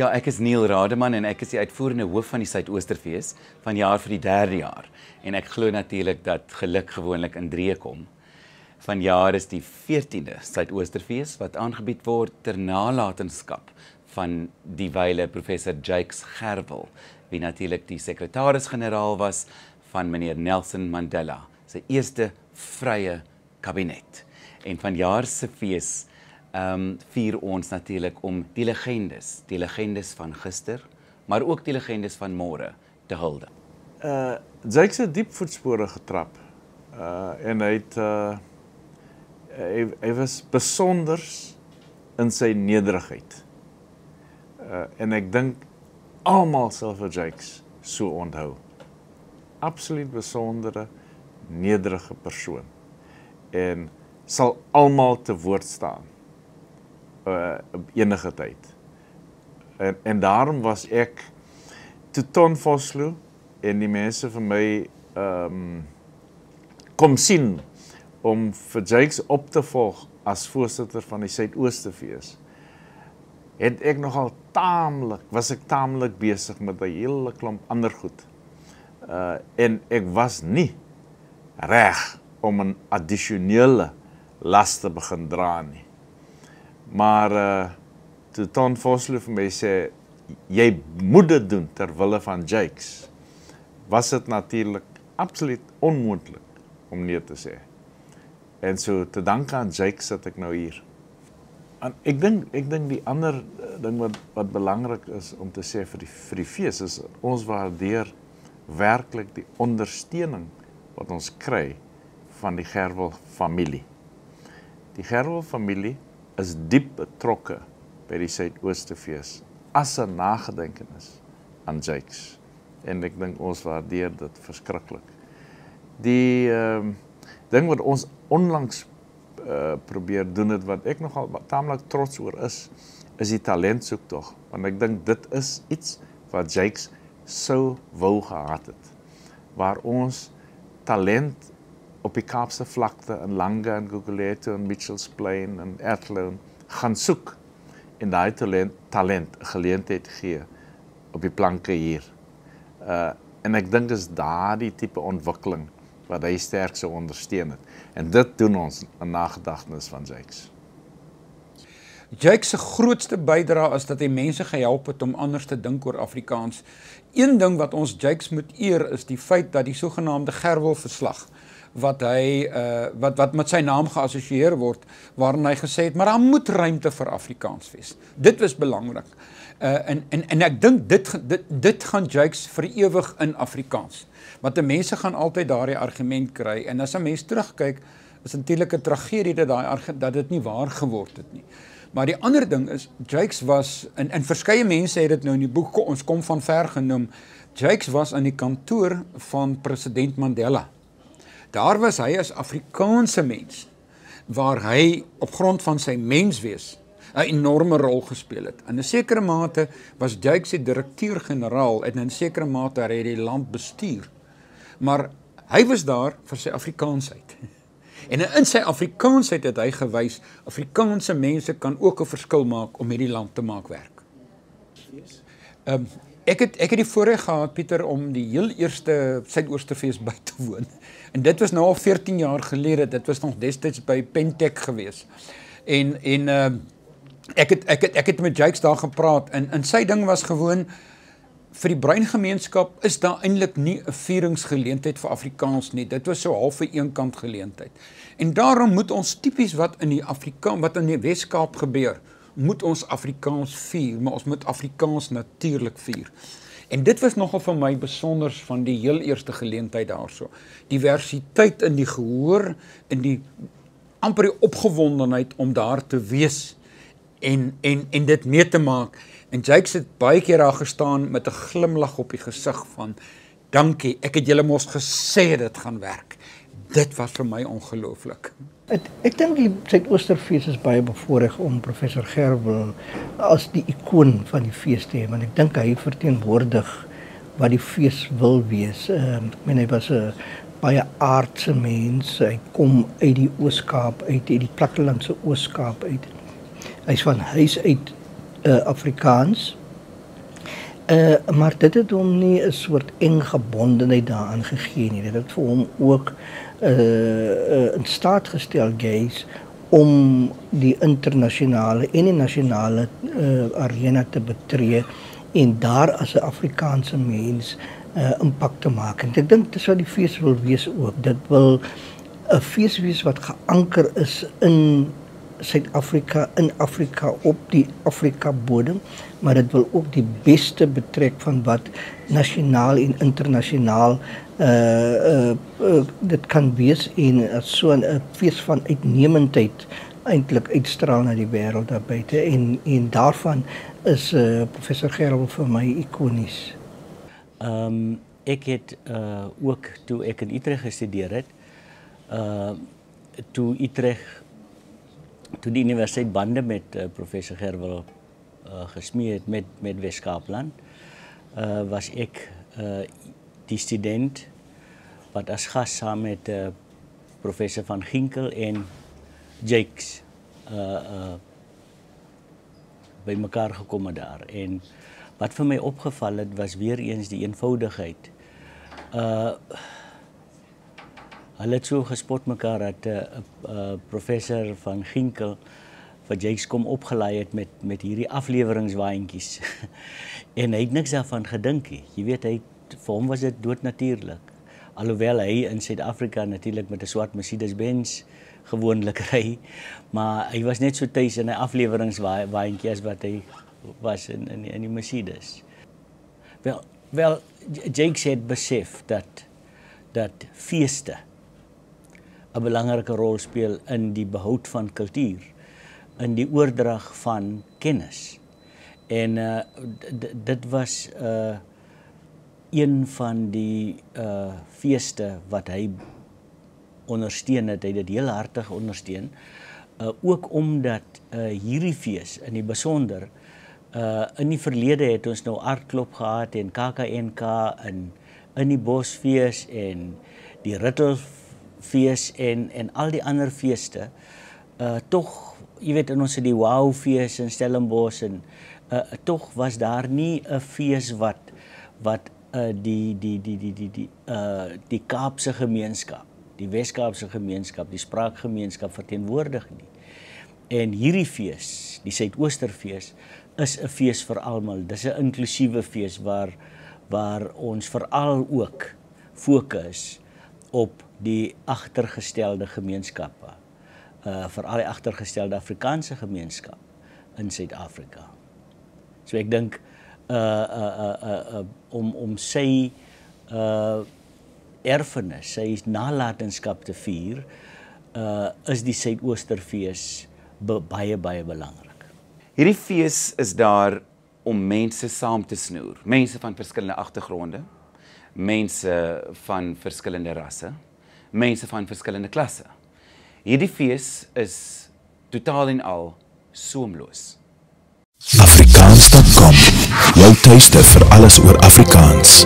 Ja, ek is Neil Rademan en ek is die uitvoerende hoof van die Suidoosterfees vanjaar vir die 3de jaar. En ek glo natuurlik dat geluk gewoonlik in drieë kom. Vanjaar is die 14de Suidoosterfees wat aangebied word ter nalatenskap van die wyle professor Jakes Gerwel, wie natuurlik die sekretaris-generaal was van meneer Nelson Mandela, sy eerste vrye kabinet. En vanjaar se fees vier ons natuurlik om die legendes van gister, maar ook die legendes van môre te hulde. Jakes het diep voetspore getrap en hy was besonders in sy nederigheid. En ek dink almal sal vir Jakes so onthou. Absoluut besondere, nederige persoon. En sal almal te woord staan. Enige tyd. En daarom was ek, toe Ton Vosloo en die mense vir my kom sien om vir Jakes op te volg as voorsitter van die Suidoosterfees, het ek nogal was ek taamlik besig met 'n hele klomp ander goed. En ek was nie reg om 'n addisionele las te begin dra nie. Maar toe Ton Vosloo vir my sê, jy moet dit doen ter wille van Jakes, was dit natuurlik absoluut onmoontlik om nee te sê. En so te danke aan Jakes sit ek nou hier. En ek dink die ander ding wat belangrik is om te sê vir die fees is, ons waardeer werklik die ondersteuning wat ons kry van die Gerwel familie. Die Gerwel familie is diep betrokke by die Suidoosterfees as 'n nagedenkenis aan Jakes. En ek dink ons waardeer dit verskriklik. Die ding wat ons onlangs probeer doen het, wat ek nogal taamlik trots oor is die talentsoektog. Want ek dink dit is iets wat Jakes sou wou gehad het. Waar ons talent op die Kaapse vlakte in Langa en Guguletu en Mitchells Plain en Athlone gaan soek en daai talent 'n geleentheid gee op die planke hier. En ek dink is daardie tipe ontwikkeling wat hy sterk sou ondersteun het. En dit doen ons in nagedagtenis van Jakes. Jakes se grootste bydrae is dat hy mense gehelp het om anders te dink oor Afrikaans. Een ding wat ons Jakes moet eer is die feit dat die sogenaamde Gerwel-verslag wat met sy naam geassosieer word, waarin hy gesê het, maar daar moet ruimte vir Afrikaans wees. Dit was belangrik. En ek dink dit gaan Jakes vir ewig in Afrikaans. Want die mense gaan altyd daardie argument kry, en as 'n mens terugkyk, is natuurlik 'n tragedie dat dit nie waar geword het nie. Maar die ander ding is, Jakes was, en verskeie mense het dit nou in die boek, ons kom van ver genoem, Jakes was in die kantoor van president Mandela. Daar was hy as Afrikaanse mens, waar hy op grond van sy menswees 'n enorme rol gespeel het. In 'n sekere mate was Jakes die direkteur-generaal en in 'n sekere mate het hy die land bestuur. Maar hy was daar vir sy Afrikaansheid. En in sy Afrikaansheid het hy gewys, Afrikaanse mense kan ook 'n verskil maak om hierdie land te maak werk. Ek het die voorreg gehad, Pieter, om die heel eerste Suidoosterfees by te woon. En dit was nou al 14 jaar gelede, dit was nog destyds by Pentec gewees. En ek het met Jakes daar gepraat, en sy ding was gewoon, vir die breingemeenskap is daar eintlik nie 'n vieringsgeleentheid vir Afrikaans nie. Dit was so half 'n eenkant geleentheid. En daarom moet ons tipies wat in die Wes-Kaap gebeur, moet ons Afrikaans vier, maar ons moet Afrikaans natuurlik vier. En dit was nogal vir my besonders van die heel eerste geleentheid daarso. Diversiteit in die gehoor, in die amper die opgewondenheid om daar te wees en dit mee te maak. En Jakes het baie keer daar gestaan met 'n glimlag op die gesig van, dankie, ek het julle mos gesê dit gaan werk. Dit was vir my ongelooflik. Ek dink die Suidoosterfees is baie bevoorreg om professor Gerwel as die ikoon van die fees te hê, want ek dink hy verteenwoordig wat die fees wil wees. Hy was 'n baie aardse mens, hy kom uit die Oos-Kaap uit die plattelandse Oos-Kaap uit. Hy's van huis uit Afrikaans, Maar dit het hom nie 'n soort eng gebondenheid daaraan gegee nie. Dit het vir hom ook in staat gestel, Gays, om die internasionale en die nasionale arena te betree en daar as 'n Afrikaanse mens impak te maak. En ek dink dis wat die fees wil wees ook. Dit wil 'n fees wees wat geanker is in Suid-Afrika, in Afrika, op die Afrika bodem, maar dit wil ook die beste betrek van wat nasionaal en internasionaal dit kan wees en so 'n fees van uitnemendheid eintlik uitstraal na die wêreld daar buite en daarvan is professor Gerwel vir my ikonies. Ek het ook toe ek in Utrecht gestudeer het, toe die universiteit bande met professor Gerwel gesmee het met Wes-Kaapland, was ek die student wat as gas saam met professor van Ginkel en Jakes by mekaar gekom het daar. En wat vir my opgeval het, was weer eens die eenvoudigheid. Hulle het so gespot mekaar dat professor van Ginkel vir Jakes kom opgelaai het met hierdie afleweringswaantjies. En hy het niks daarvan gedink nie. Jy weet, vir hom was dit doodnatuurlik. Alhoewel hy in Suid-Afrika natuurlik met 'n swart Mercedes-Benz gewoonlik ry, maar hy was net so tuis in 'n afleweringswaantjie as wat hy was in die Mercedes. Wel, Jakes het besef dat feeste 'n belangrike rol speel in die behoud van kultuur, in die oordrag van kennis. En dit was een van die feeste wat hy ondersteun het. Hy het dit heel hartig ondersteun, ook omdat hierdie fees in die besonder, in die verlede het ons nou Aardklop gehad en KAKNK in die Bosfees en die Rittelfees en al die ander feeste, tog, jy weet, in ons het die Wowfees in Stellenbosch en tog was daar nie 'n fees wat die Kaapse gemeenskap, die Wes-Kaapse gemeenskap, die spraakgemeenskap verteenwoordig nie. En hierdie fees, die Suidoosterfees, is 'n fees vir almal. Dis 'n inklusiewe fees waar ons veral ook fokus op die agtergestelde gemeenskappe, veral die agtergestelde Afrikaanse gemeenskap in Suid-Afrika. So ek dink om sy erfenis, sy nalatenskap te vier, is die Suidoosterfees baie belangrik. Hierdie fees is daar om mense saam te snoer, mense van verskillende agtergronde, mense van verskillende rasse, mense van verskillende klasse. Hierdie fees is totaal en al soemloos. Afrikaans.com, jou tuiste vir alles oor Afrikaans.